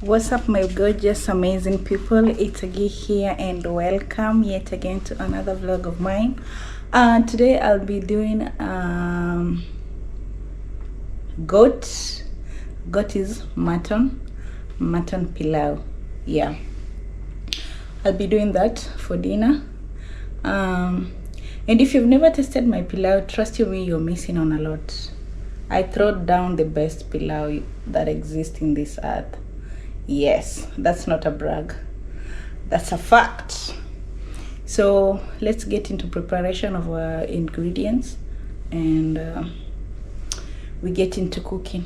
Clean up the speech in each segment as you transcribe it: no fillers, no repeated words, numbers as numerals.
What's up, my gorgeous amazing people? It's Agi here and welcome yet again to another vlog of mine. Today I'll be doing goat is mutton pilau. Yeah, I'll be doing that for dinner. And if you've never tasted my pilau, trust you me, you're missing on a lot. I throw down the best pilau that exists in this earth. Yes, that's not a brag, that's a fact. So let's get into preparation of our ingredients and we get into cooking.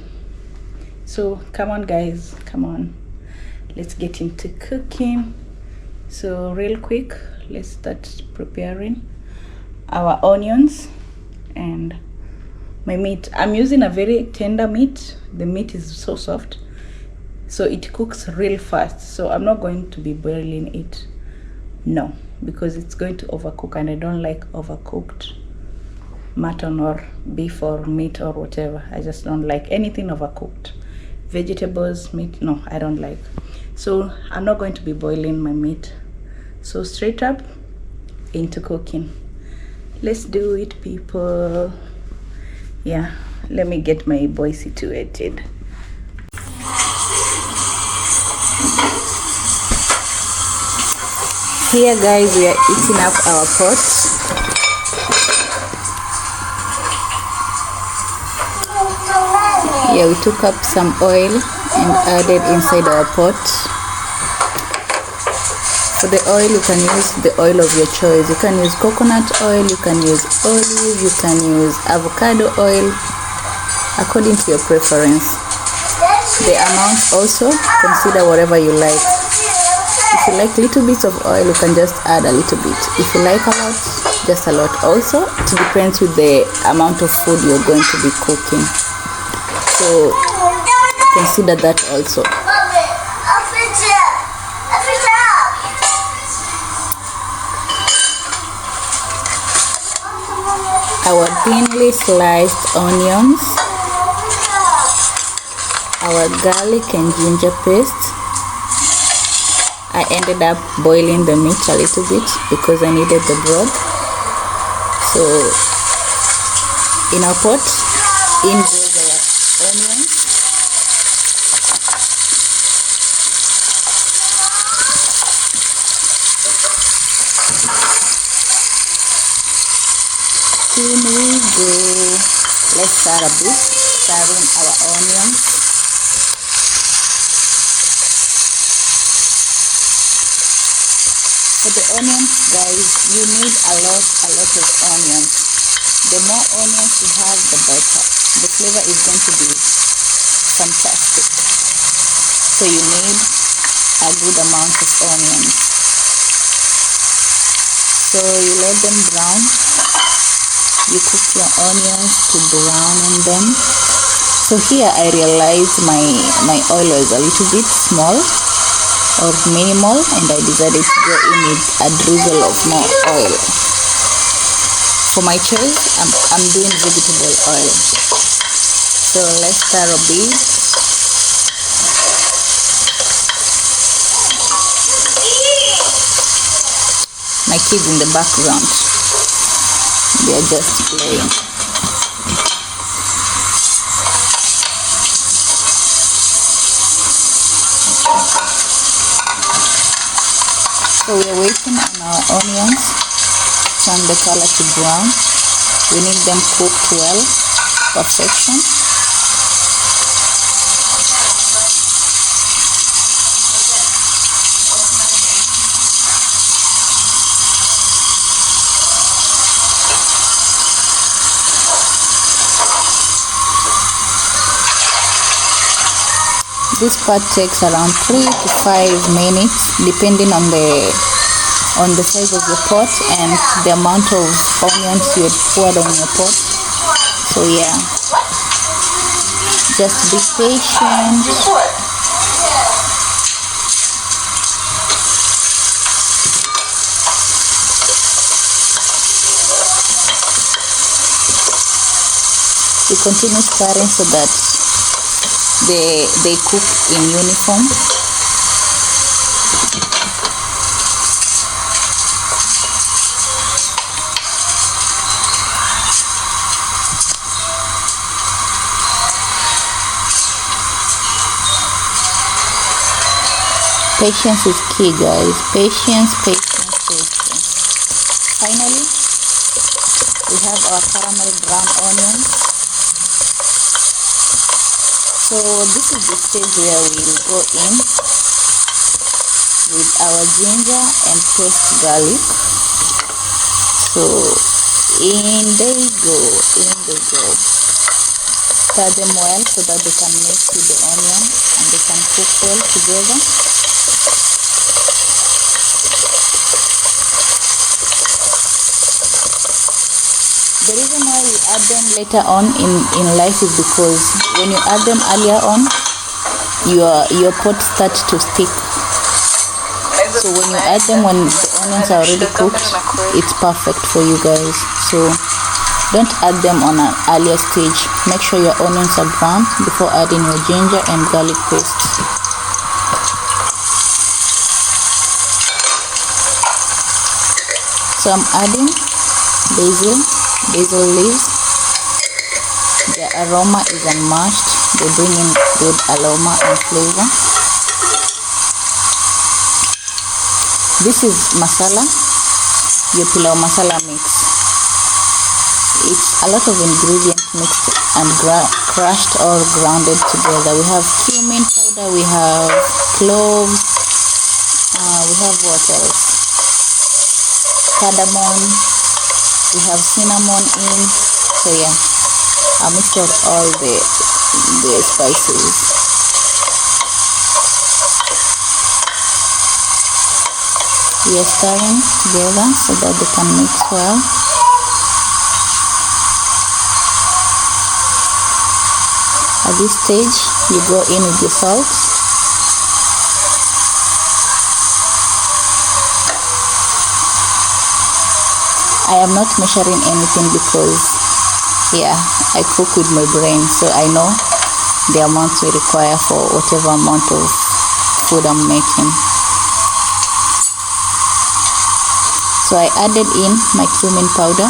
So come on guys, come on, let's get into cooking. So real quick, let's start preparing our onions and my meat. I'm using a very tender meat. The meat is so soft, so it cooks real fast. So I'm not going to be boiling it, no, because it's going to overcook, and I don't like overcooked mutton or beef or meat or whatever. I just don't like anything overcooked. Vegetables, meat, no, I don't like. So I'm not going to be boiling my meat. So straight up into cooking. Let's do it, people. Yeah, let me get my boy situated. Here guys, we are eating up our pot. Yeah, we took up some oil and added inside our pot. For the oil, you can use the oil of your choice. You can use coconut oil, you can use olive, you can use avocado oil, according to your preference. The amount also, consider whatever you like. If you like little bits of oil, you can just add a little bit. If you like a lot, just a lot. Also, it depends with the amount of food you're going to be cooking. So consider that also. Our thinly sliced onions, our garlic and ginger paste. I ended up boiling the meat a little bit because I needed the broth. So in our pot, in goes our onions, in we go. Let's start a bit serving our onions. For the onions, guys, you need a lot of onions. The more onions you have, the better. The flavor is going to be fantastic. So you need a good amount of onions. So you let them brown. You cook your onions to brown on them. So here I realized my oil was a little bit small or minimal, and I decided to go in with a drizzle of more oil. For my choice, I'm doing vegetable oil. So let's stir a bit. My kids in the background, they are just playing. So we are waiting on our onions turn the color to brown. We need them cooked well, perfection. This part takes around 3 to 5 minutes depending on the size of your pot and the amount of onions you poured on your pot. So yeah, just be patient. You continue stirring so that they cook in uniform. Patience is key, guys. Patience. Finally, we have our caramel brown onions. So this is the stage where we will go in with our ginger and paste garlic. So in they go. Stir them well so that they can mix with the onion and they can cook well together. The reason why we add them later on in life is because when you add them earlier on, your pot starts to stick. So when you add them when the onions are already cooked, it's perfect for you guys. So don't add them on an earlier stage. Make sure your onions are brown before adding your ginger and garlic paste. So I'm adding basil leaves. The aroma is unmatched. They bring in good aroma and flavor. This is masala, your pilau masala mix. It's a lot of ingredients mixed and crushed or grounded together. We have cumin powder, we have cloves, we have what else? Cardamom, we have cinnamon in. So yeah, a mixture of all the spices. We are stirring together so that they can mix well. At this stage, you go in with your salt. I am not measuring anything because, yeah, I cook with my brain, so I know the amount we require for whatever amount of food I'm making. So I added in my cumin powder.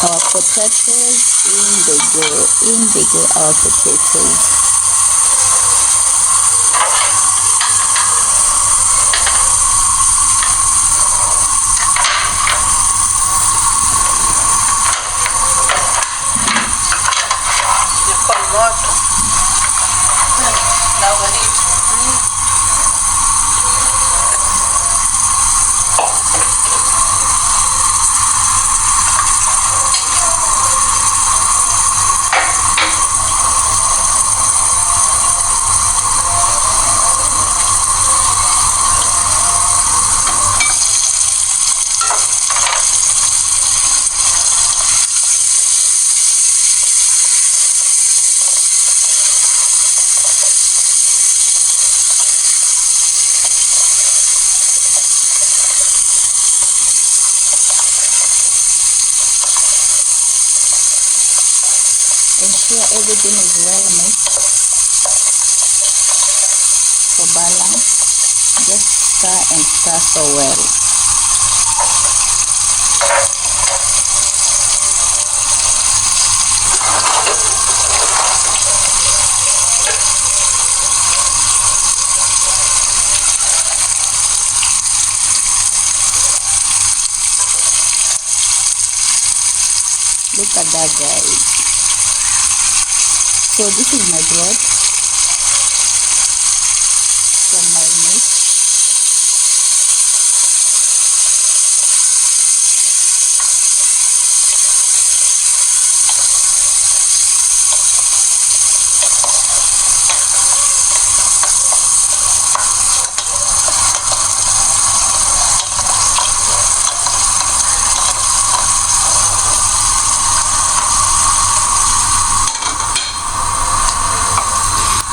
Our potatoes, in they go our potatoes. Ensure everything is well mixed for balance. Just stir and stir so well. Look at that, guys. So this is my broth from my meat.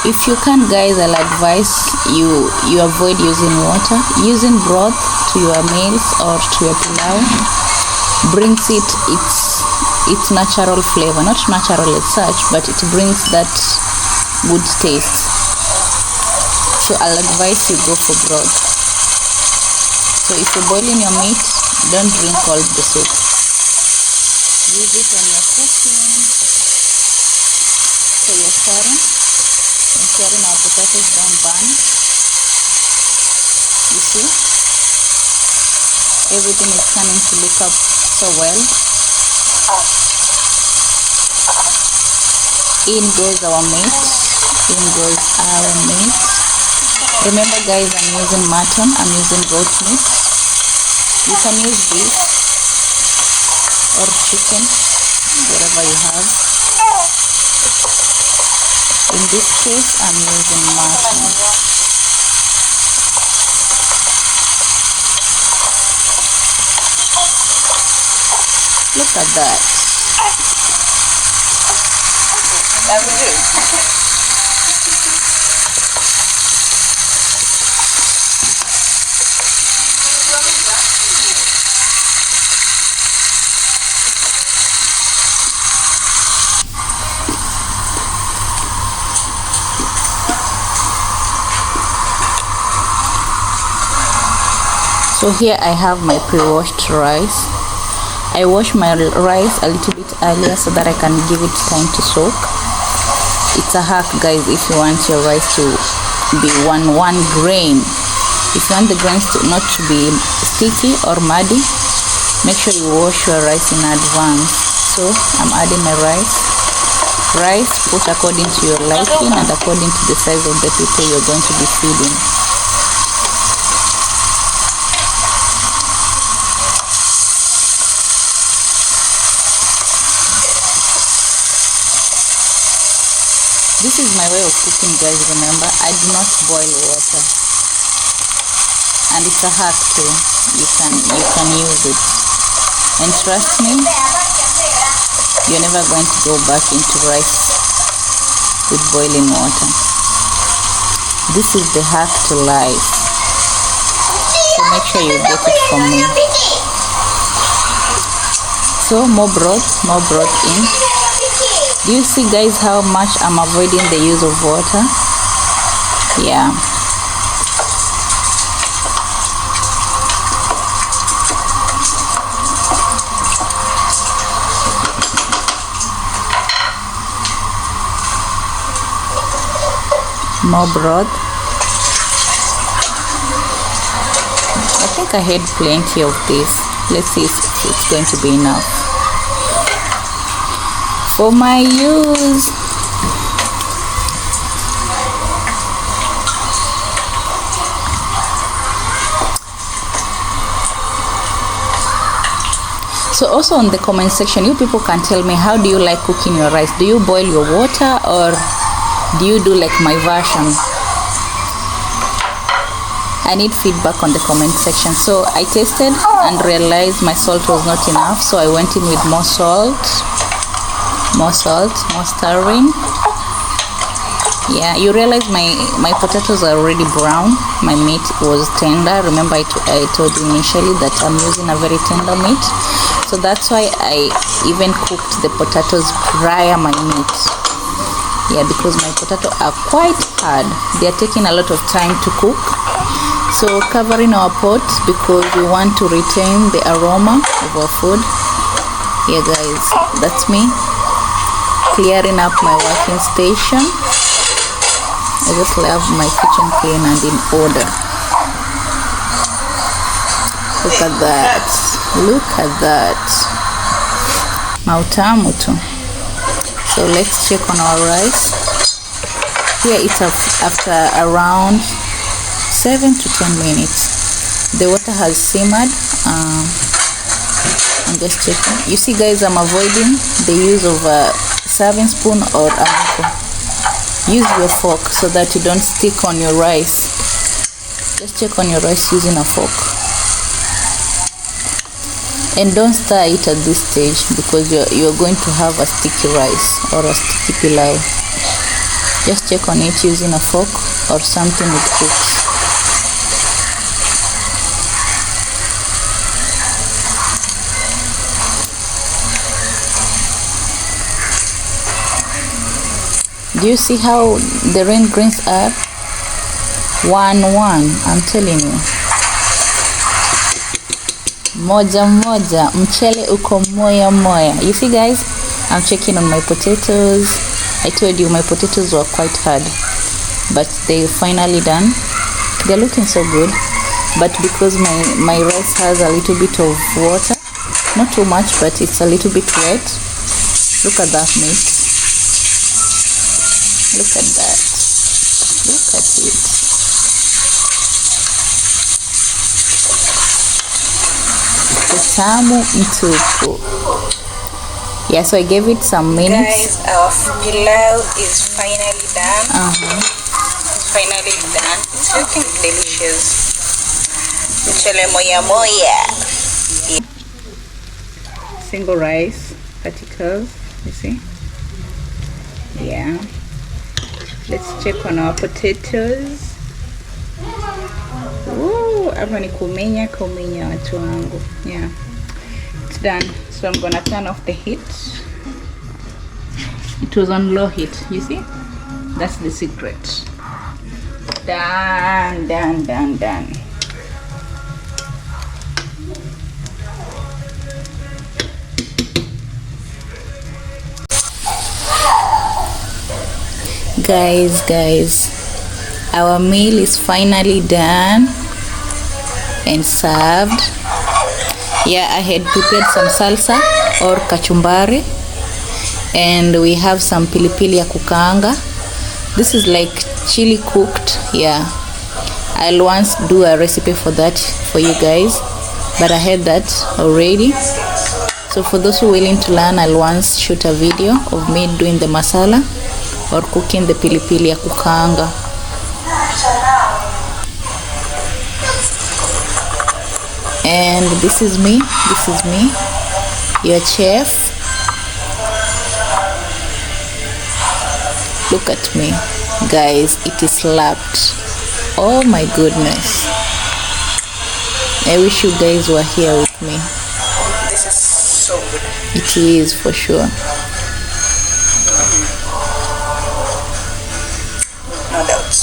If you can, guys, I'll advise you avoid using water. Using broth to your meals or to your pilau brings its natural flavor. Not natural as such, but it brings that good taste. So I'll advise you go for broth. So if you're boiling your meat, don't drink all the soup. Use it when you're cooking. So you're stirring, ensuring our potatoes don't burn. You see, everything is coming to look up so well. In goes our meat. In goes our meat. Remember guys, I'm using mutton, I'm using goat meat. You can use beef or chicken, whatever you have. In this case, I'm using mutton. Look at that. That will do. So here I have my pre-washed rice. I wash my rice a little bit earlier so that I can give it time to soak. It's a hack guys if you want your rice to be one grain. If you want the grains not to be sticky or muddy, make sure you wash your rice in advance. So I'm adding my rice put according to your liking and according to the size of the people you're going to be feeding. This is my way of cooking guys. Remember, I do not boil water, and it's a hack too. You can use it, and trust me, you're never going to go back into rice with boiling water. This is the hack to life, so make sure you get it from me. So more broth in. Do you see guys how much I'm avoiding the use of water? Yeah. More broth. I think I had plenty of this. Let's see if it's going to be enough for my use. So also on the comment section, you people can tell me, how do you like cooking your rice? Do you boil your water or do you do like my version? I need feedback on the comment section. So I tasted and realized my salt was not enough, so I went in with more salt, more stirring. Yeah, you realize my potatoes are already brown. My meat was tender. Remember I told you initially that I'm using a very tender meat, so that's why I even cooked the potatoes prior my meat. Yeah, because my potatoes are quite hard. They are taking a lot of time to cook. So covering our pot because we want to retain the aroma of our food. Yeah guys, that's me clearing up my working station. I just love my kitchen clean and in order. Look at that. Look at that. Mautamu tu. So let's check on our rice. Here it's after around 7 to 10 minutes. The water has simmered. I'm just checking. You see guys, I'm avoiding the use of a serving spoon or a mako. Use your fork so that you don't stick on your rice. Just check on your rice using a fork. And don't stir it at this stage because you're going to have a sticky rice or a sticky pilau. Just check on it using a fork or something with hooks. Do you see how the rain greens are? 1-1, I'm telling you. Moja moja, mchele uko moya moya. You see guys, I'm checking on my potatoes. I told you my potatoes were quite hard, but they're finally done. They're looking so good, but because my rice has a little bit of water, not too much, but it's a little bit wet. Look at that, mate. Look at that. Look at it. Tamu mtupu. Yeah, so I gave it some minutes. Guys, our pilau is finally done. It's finally done. It's looking delicious. Mchele moya moya. Single rice, particles, you see? Yeah. Let's check on our potatoes. Ooh, hapa ni kumenya watu wangu. Yeah. It's done. So I'm gonna turn off the heat. It was on low heat, you see? That's the secret. Done. Guys, our meal is finally done and served. Yeah, I had prepared some salsa or kachumbari, and we have some pilipili ya kukaanga. This is like chili cooked. Yeah, I'll once do a recipe for that for you guys, but I had that already. So for those who are willing to learn, I'll once shoot a video of me doing the masala or cooking the pilipili ya kukaanga. And this is me, your chef. Look at me, guys, it is slapped. Oh my goodness, I wish you guys were here with me. This is so good. It is, for sure. No doubt.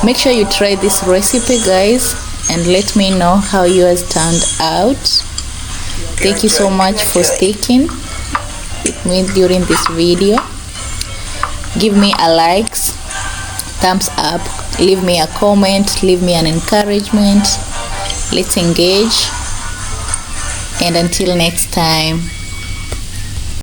Make sure you try this recipe, guys, and let me know how yours turned out. Thank you so much for sticking with me during this video. Give me a likes, thumbs up, leave me a comment, leave me an encouragement. Let's engage, and until next time.